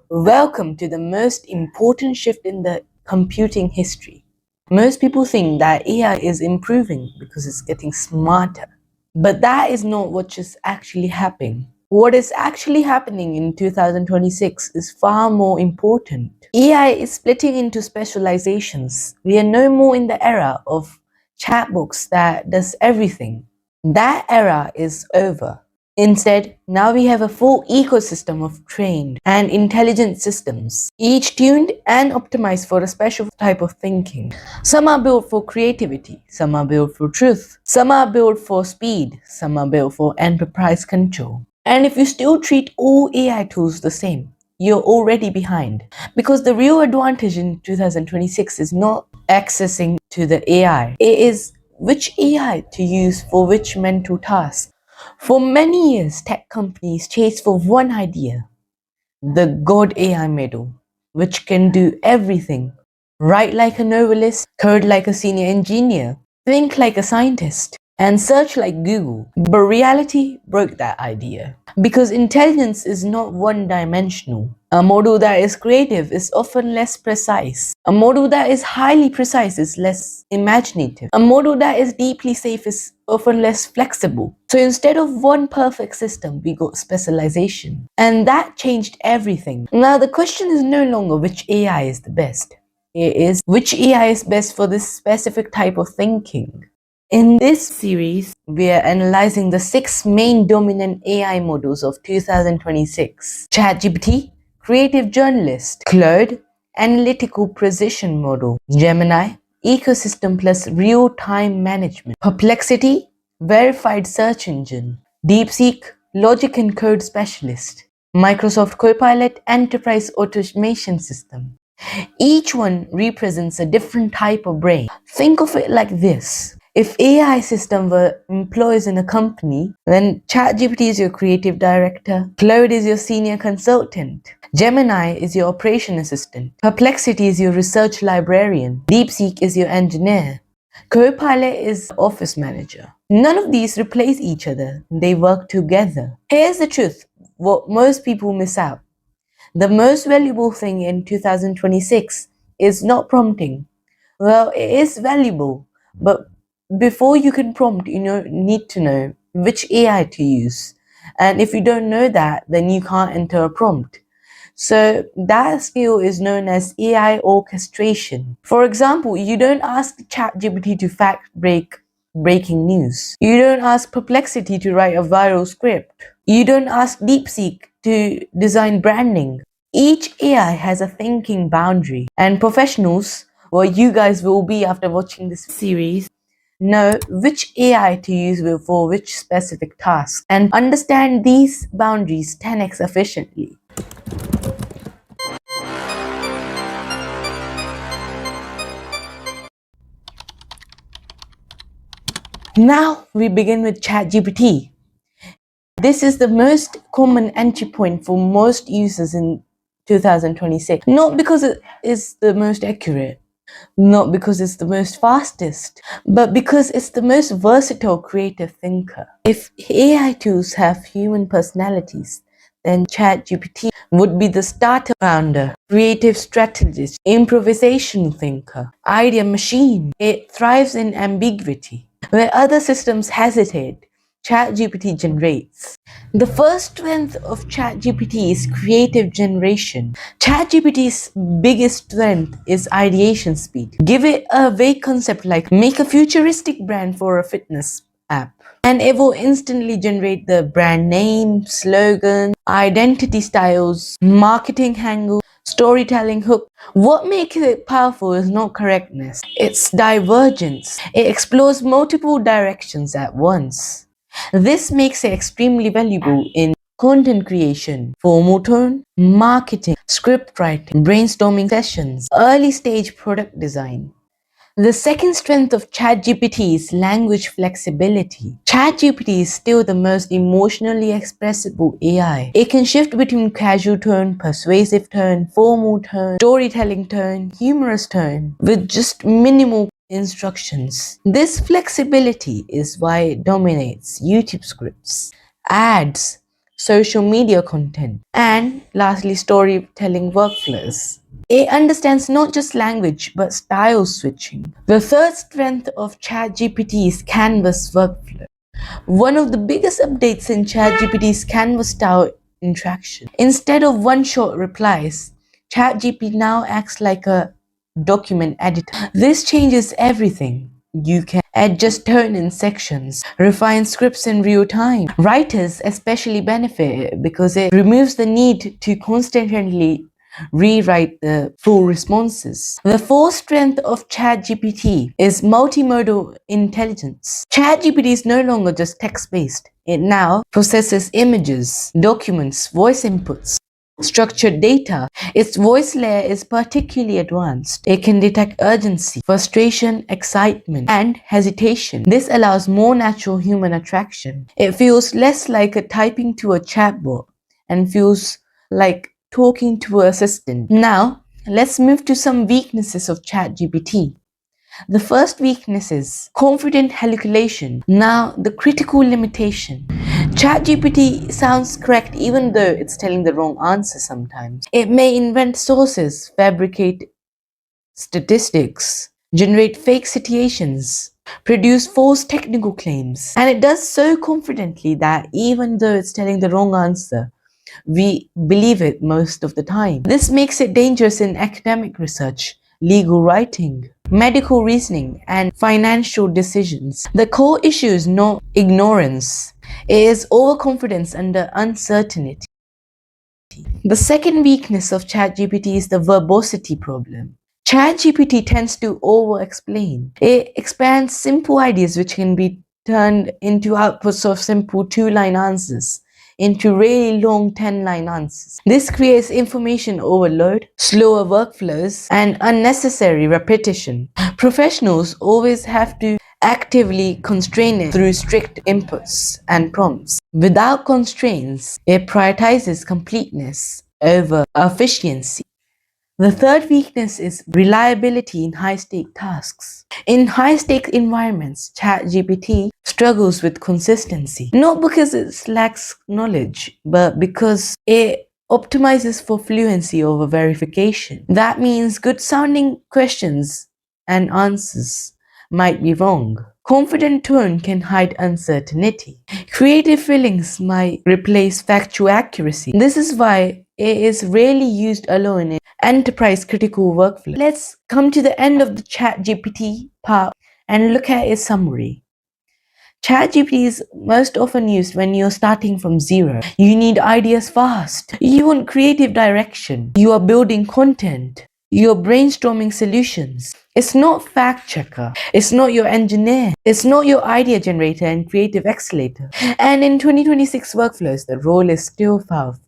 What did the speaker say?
Welcome to the most important shift in the computing history. Most people think that AI is improving because it's getting smarter. But that is not what is actually happening. What is actually happening in 2026 is far more important. AI is splitting into specializations. We are no more in the era of chatbots that does everything. That era is over. Instead, now we have a full ecosystem of trained and intelligent systems, each tuned and optimized for a special type of thinking. Some are built for creativity, some are built for truth, some are built for speed, some are built for enterprise control. And if you still treat all AI tools the same, you're already behind. Because the real advantage in 2026 is not accessing to the AI, it is which AI to use for which mental task. For many years, tech companies chased for one idea, the God AI model, which can do everything. Write like a novelist, code like a senior engineer, think like a scientist, and search like Google. But reality broke that idea. Because intelligence is not one dimensional. A model that is creative is often less precise. A model that is highly precise is less imaginative. A model that is deeply safe is often less flexible. So instead of one perfect system, we got specialization. And that changed everything. Now the question is no longer which AI is the best. It is which AI is best for this specific type of thinking. In this series, we are analyzing the 6 main dominant AI models of 2026. ChatGPT, Creative Journalist; Claude, Analytical Precision Model; Gemini, Ecosystem plus Real-Time Management; Perplexity, Verified Search Engine; DeepSeek, Logic and Code Specialist; Microsoft Copilot, Enterprise Automation System. Each one represents a different type of brain. Think of it like this. If AI system were employees in a company, then ChatGPT is your creative director, Claude is your senior consultant, Gemini is your operation assistant, Perplexity is your research librarian, DeepSeek is your engineer, Copilot is office manager. None of these replace each other. They work together. Here's the truth, what most people miss out. The most valuable thing in 2026 is not prompting. Well, it is valuable, but before you can prompt, need to know which AI to use. And if you don't know that, then you can't enter a prompt. So that skill is known as AI orchestration. For example, you don't ask ChatGPT to breaking news. You don't ask Perplexity to write a viral script. You don't ask DeepSeek to design branding. Each AI has a thinking boundary, and professionals, or you guys will be after watching this series, know which AI to use for which specific task and understand these boundaries 10x efficiently. Now we begin with ChatGPT. This is the most common entry point for most users in 2026. Not because it is the most accurate, not because it's the most fastest, but because it's the most versatile creative thinker. If AI tools have human personalities, then ChatGPT would be the starter founder, creative strategist, improvisation thinker, idea machine. It thrives in ambiguity. Where other systems hesitate, ChatGPT generates. The first strength of ChatGPT is creative generation. ChatGPT's biggest strength is ideation speed. Give it a vague concept like make a futuristic brand for a fitness app, and it will instantly generate the brand name, slogan, identity styles, marketing angle, storytelling hook. What makes it powerful is not correctness, it's divergence. It explores multiple directions at once. This makes it extremely valuable in content creation, formal tone, marketing, script writing, brainstorming sessions, early stage product design. The second strength of ChatGPT is language flexibility. ChatGPT is still the most emotionally expressible AI. It can shift between casual tone, persuasive tone, formal tone, storytelling tone, humorous tone, with just minimal instructions. This flexibility is why it dominates YouTube scripts, ads, social media content, and lastly, storytelling workflows. It understands not just language but style switching. The third strength of ChatGPT is Canvas workflow. One of the biggest updates in ChatGPT's Canvas style interaction. Instead of one-shot replies, ChatGPT now acts like a document editor. This changes everything. You can adjust tone in sections, refine scripts in real time. Writers especially benefit because it removes the need to constantly rewrite the full responses. The fourth strength of ChatGPT is multimodal intelligence. ChatGPT is no longer just text-based. It now processes images, documents, voice inputs, structured data. Its voice layer is particularly advanced. It can detect urgency, frustration, excitement, and hesitation. This allows more natural human attraction. It feels less like a typing to a chatbot and feels like talking to an assistant. Now, let's move to some weaknesses of ChatGPT. The first weakness is confident hallucination. Now, the critical limitation. ChatGPT sounds correct even though it's telling the wrong answer sometimes. It may invent sources, fabricate statistics, generate fake situations, produce false technical claims, and it does so confidently that even though it's telling the wrong answer, we believe it most of the time. This makes it dangerous in academic research, legal writing, medical reasoning, and financial decisions. The core issue is not ignorance, it is overconfidence under uncertainty. The second weakness of ChatGPT is the verbosity problem. ChatGPT tends to over-explain. It expands simple ideas which can be turned into outputs of simple 2-line answers into really long 10-line answers. This creates information overload, slower workflows, and unnecessary repetition. Professionals always have to actively constrain it through strict inputs and prompts. Without constraints, it prioritizes completeness over efficiency. The third weakness is reliability in high-stake tasks. In high-stake environments, ChatGPT struggles with consistency, not because it lacks knowledge, but because it optimizes for fluency over verification. That means good-sounding questions and answers might be wrong. Confident tone can hide uncertainty. Creative feelings might replace factual accuracy. This is why it is rarely used alone in enterprise critical workflow. Let's come to the end of the ChatGPT part and look at its summary. ChatGPT is most often used when you're starting from zero. You need ideas fast. You want creative direction. You are building content. You're brainstorming solutions. It's not fact checker. It's not your engineer. It's not your idea generator and creative accelerator. And in 2026 workflows, the role is still powerful.